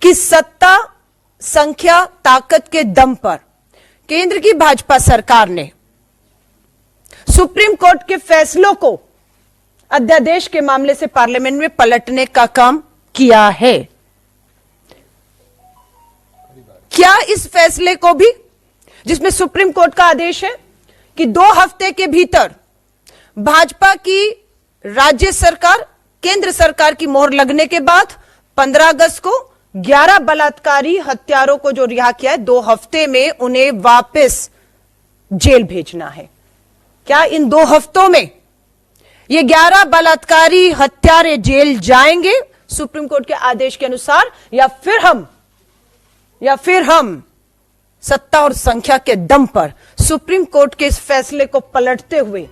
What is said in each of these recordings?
कि सत्ता, संख्या, ताकत के दम पर केंद्र की भाजपा सरकार ने सुप्रीम कोर्ट के फैसलों को अध्यादेश के मामले से पार्लियामेंट में पलटने का काम किया है। क्या इस फैसले को भी, जिसमें सुप्रीम कोर्ट का आदेश है कि 2 हफ्ते के भीतर भाजपा की राज्य सरकार, केंद्र सरकार की मोहर लगने के बाद 15 अगस्त को 11 बलात्कारी हत्यारों को जो रिहा किया है, 2 हफ्ते में उन्हें वापस जेल भेजना है। क्या इन 2 हफ्तों में ये 11 बलात्कारी हत्यारे जेल जाएंगे सुप्रीम कोर्ट के आदेश के अनुसार, या फिर हम सत्ता और संख्या के दम पर सुप्रीम कोर्ट के इस फैसले को पलटते हुए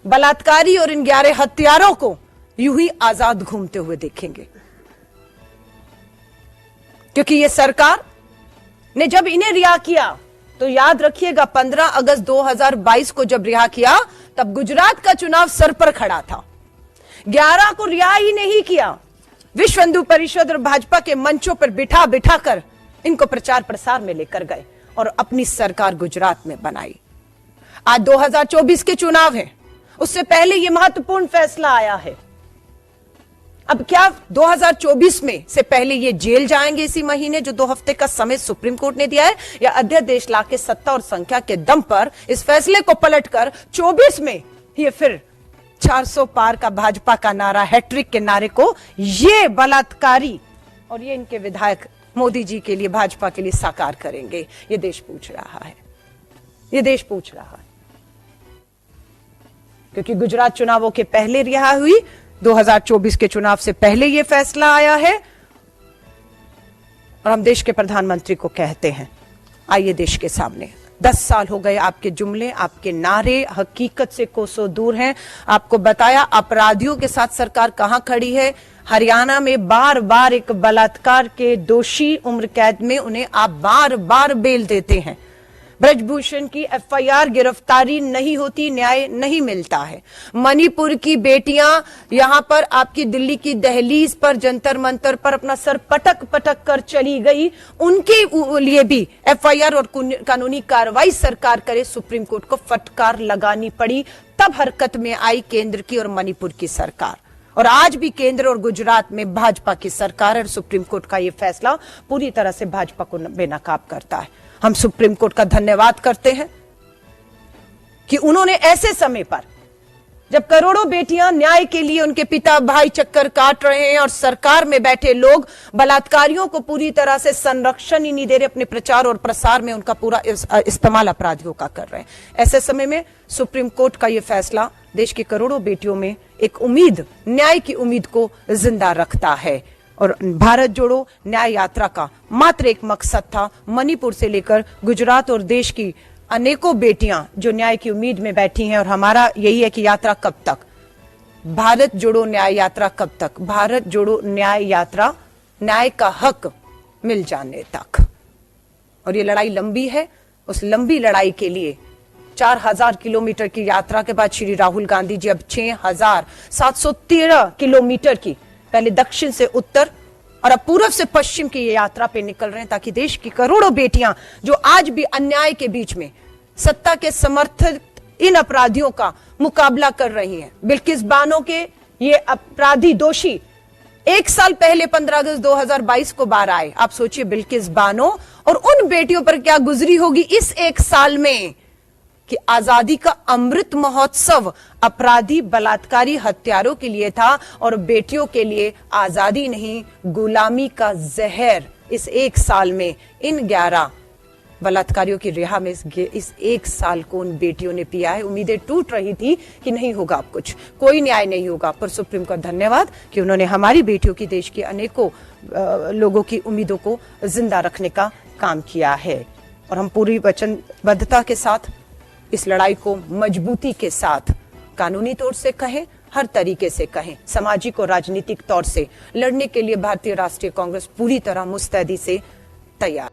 बलात्कारी और इन 11 हत्यारों को यूं ही आजाद घूमते हुए देखेंगे? क्योंकि ये सरकार ने जब इन्हें रिहा किया, तो याद रखिएगा 15 अगस्त 2022 को जब रिहा किया, तब गुजरात का चुनाव सर पर खड़ा था। 11 को रिहा ही नहीं किया, विश्व हिंदू परिषद और भाजपा के मंचों पर बिठा बिठा कर इनको प्रचार प्रसार में लेकर गए और अपनी सरकार गुजरात में बनाई। आज 2024 के चुनाव है, उससे पहले यह महत्वपूर्ण फैसला आया है। अब क्या 2024 में से पहले ये जेल जाएंगे इसी महीने, जो 2 हफ्ते का समय सुप्रीम कोर्ट ने दिया है, या अध्यादेश लाके सत्ता और संख्या के दम पर इस फैसले को पलटकर 24 में ये फिर 400 पार का भाजपा का नारा, हैट्रिक के नारे को ये बलात्कारी और ये इनके विधायक मोदी जी के लिए, भाजपा के लिए साकार करेंगे? ये देश पूछ रहा है, ये देश पूछ रहा है। क्योंकि गुजरात चुनावों के पहले रिहा हुई, 2024 के चुनाव से पहले यह फैसला आया है, और हम देश के प्रधानमंत्री को कहते हैं, आइए देश के सामने, 10 साल हो गए आपके जुमले, आपके नारे हकीकत से कोसों दूर हैं। आपको बताया अपराधियों के साथ सरकार कहां खड़ी है। हरियाणा में बार बार एक बलात्कार के दोषी उम्र कैद में उन्हें आप बार बार बेल देते हैं। ब्रजभूषण की एफआईआर, गिरफ्तारी नहीं होती, न्याय नहीं मिलता है। मणिपुर की बेटियां यहां पर आपकी दिल्ली की दहलीज पर, जंतर मंतर पर अपना सर पटक पटक कर चली गई, उनके लिए भी एफआईआर और कानूनी कार्रवाई सरकार करे, सुप्रीम कोर्ट को फटकार लगानी पड़ी। तब हरकत में आई केंद्र की और मणिपुर की सरकार, और आज भी केंद्र और गुजरात में भाजपा की सरकार और सुप्रीम कोर्ट का यह फैसला पूरी तरह से भाजपा को बेनकाब करता है। हम सुप्रीम कोर्ट का धन्यवाद करते हैं कि उन्होंने ऐसे समय पर, जब करोड़ों बेटियां न्याय के लिए उनके पिता भाई चक्कर काट रहे हैं और सरकार में बैठे लोग बलात्कारियों को पूरी तरह से संरक्षण ही नहीं दे रहे, अपने प्रचार और प्रसार में उनका पूरा इस्तेमाल अपराधियों का कर रहे हैं, ऐसे समय में सुप्रीम कोर्ट का यह फैसला देश की करोड़ों बेटियों में एक उम्मीद, न्याय की उम्मीद को जिंदा रखता है। और भारत जोड़ो न्याय यात्रा का मात्र एक मकसद था, मणिपुर से लेकर गुजरात और देश की अनेकों बेटियां जो न्याय की उम्मीद में बैठी हैं, और हमारा यही है कि यात्रा कब तक, भारत जोड़ो न्याय यात्रा कब तक, भारत जोड़ो न्याय यात्रा न्याय का हक मिल जाने तक। और ये लड़ाई लंबी है, उस लंबी लड़ाई के लिए 4000 किलोमीटर की यात्रा के बाद श्री राहुल गांधी जी अब 6713 किलोमीटर की, पहले दक्षिण से उत्तर और अब पूर्व से पश्चिम की ये यात्रा पे निकल रहे हैं, ताकि देश की करोड़ों बेटियां जो आज भी अन्याय के बीच में सत्ता के समर्थित इन अपराधियों का मुकाबला कर रही हैं। बिल्किस बानो के ये अपराधी दोषी 1 साल पहले 15 अगस्त 2022 को बाहर आए। आप सोचिए बिल्किस बानो और उन बेटियों पर क्या गुजरी होगी इस 1 साल में, कि आजादी का अमृत महोत्सव अपराधी बलात्कारी हत्यारों के लिए था, और बेटियों के लिए आजादी नहीं, गुलामी का जहर इस 1 साल में इन 11 बलात्कारियों की रिहा में इस 1 साल को उन बेटियों ने पिया है। उम्मीदें टूट रही थी कि नहीं होगा अब कुछ, कोई न्याय नहीं होगा, पर सुप्रीम कोर्ट धन्यवाद कि उन्होंने हमारी बेटियों की, देश की अनेकों लोगों की उम्मीदों को जिंदा रखने का काम किया है। और हम पूरी वचनबद्धता के साथ इस लड़ाई को मजबूती के साथ कानूनी तौर से कहें, हर तरीके से कहें, सामाजिक और राजनीतिक तौर से लड़ने के लिए भारतीय राष्ट्रीय कांग्रेस पूरी तरह मुस्तैदी से तैयार।